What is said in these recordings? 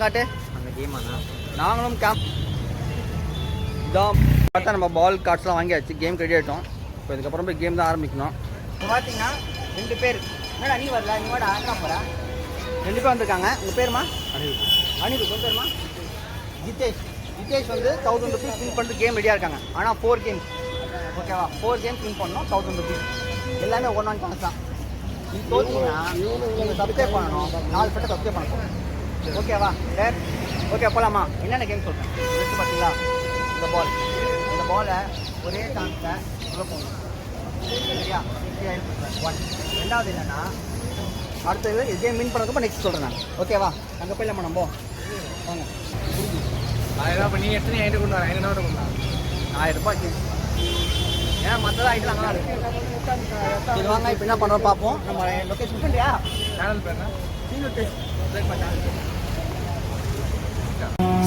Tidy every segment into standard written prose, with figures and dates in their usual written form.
காட்டு அந்த கேம் நாங்களும் கேம் இதான் பார்த்தா நம்ம பால் கார்ட்ஸ்லாம் வாங்கியாச்சு. கேம் ரெடி ஆகிட்டோம். இப்போ இதுக்கப்புறம் போய் கேம் தான் ஆரம்பிக்கணும். இப்போ பார்த்தீங்கன்னா 2 பேர் என்னடா நீ வரல நீ வாடா அண்ணா போகிறா 2 பேர் வந்திருக்காங்க. உங்கள் பேருமா? அனிருத். உங்கள் பேருமா? ஜிதேஷ் வந்து 1000 rupees வின் பண்ணிட்டு கேம் ரெடியாக இருக்காங்க. ஆனால் 4 கேம்ஸ் ஓகேவா? 4 கேம்ஸ் வின் பண்ணோம் 1000 rupees. எல்லாமே 1-1 சான்ஸ் தான். நீ தோற்றிங்கன்னா நீங்கள் சப்ஸ்கிரைப் பண்ணணும். 4 பேர்ட்ட சப்ஸ்கிரைப் பண்ணணும். ஓகேவா சார்? ஓகே போகலாமா? என்னென்ன கேம் சொல்கிறேன் வச்சு பார்த்தீங்களா? இந்த பாலை ஒரே சான்ஸில் உள்ள போகணும். சரியா? 1. ரெண்டாவது என்னென்னா அடுத்தது கேம் வின் பண்ணுறதுக்கு நெக்ஸ்ட் சொல்கிறேன் நான். ஓகேவா? அங்கே போயிடலாமா நம்ம? வாங்க. அதெல்லாம் இப்போ நீ எத்தனை என்கிட்ட கொண்டு வரேன்? என்ன கொண்டு வரேன்? 1000 ரூபாய் கேம். ஏன்னா மற்றதான் ஐட்டம் அங்கே தான் இருக்குது. இது வாங்க. இப்போ என்ன பண்ணுறோம் பார்ப்போம். நம்ம லொக்கேஷன் சொல்லியா? சேனல் பேர்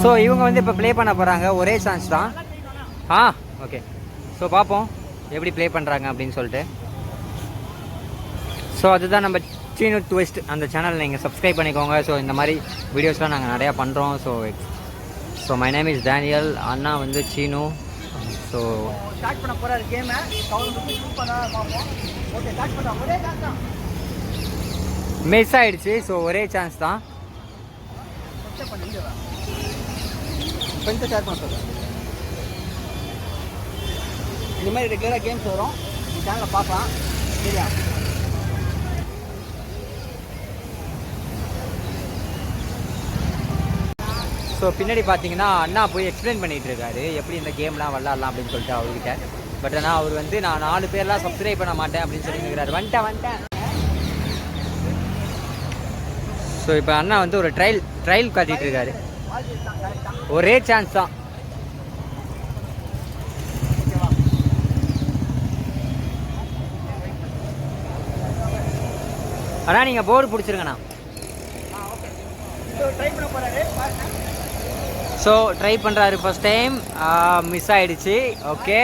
ஸோ இவங்க வந்து இப்போ ப்ளே பண்ண போகிறாங்க. ஒரே சான்ஸ் தான். ஓகே. ஸோ பார்ப்போம் எப்படி ப்ளே பண்ணுறாங்க அப்படின்னு சொல்லிட்டு. ஸோ அதுதான் நம்ம சீனு ட்விஸ்ட் அந்த சேனல் நீங்கள் சப்ஸ்கிரைப் பண்ணிக்கோங்க. ஸோ இந்த மாதிரி வீடியோஸ்லாம் நாங்கள் நிறையா பண்ணுறோம். So my name is Daniel. அண்ணா வந்து சீனு. ஸோ ஸ்டார்ட் பண்ண போகிறாரு கேமை. 1000 rupees வின் பண்ண பார்ப்போம். ஓகே ஸ்டார்ட் பண்ணுறோம். ஒரே சான்ஸ் தான். மிஸ் ஆகிடுச்சு. ஸோ ஒரே சான்ஸ் தான். சப்ஸ்கிரைப் பண்ணி ஃப்ரெண்ட்ஸை ஷேர் பண்ண சொல்லுங்கள். இந்த மாதிரி ரெகுலராக கேம்ஸ் வரும். இந்த சேனலில் பார்க்கலாம். சரியா? ஸோ பின்னாடி பார்த்தீங்கன்னா அண்ணா போய் எக்ஸ்பிளைன் பண்ணிகிட்டு இருக்காரு எப்படி இந்த கேம்லாம் விளாட்லாம் அப்படின்னு சொல்லிட்டு அவர்கிட்ட. பட் ஆனால் அவர் வந்து நான் 4 பேர்லாம் சப்ஸ்கிரைப் பண்ண மாட்டேன் அப்படின்னு சொல்லியிருக்கிறாரு. வந்துட்டேன். ஸோ இப்போ அண்ணா வந்து ஒரு ட்ரையல் காட்டிகிட்டு இருக்காரு. ஒரே சான்ஸ் தான். அண்ணா நீங்கள் போர்டு பிடிச்சிருங்கண்ணா. ஸோ ட்ரை பண்ணுறாரு ஃபர்ஸ்ட் டைம். மிஸ் ஆகிடுச்சு. ஓகே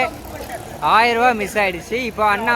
1000 ரூபா மிஸ் ஆகிடுச்சு. இப்போ அண்ணா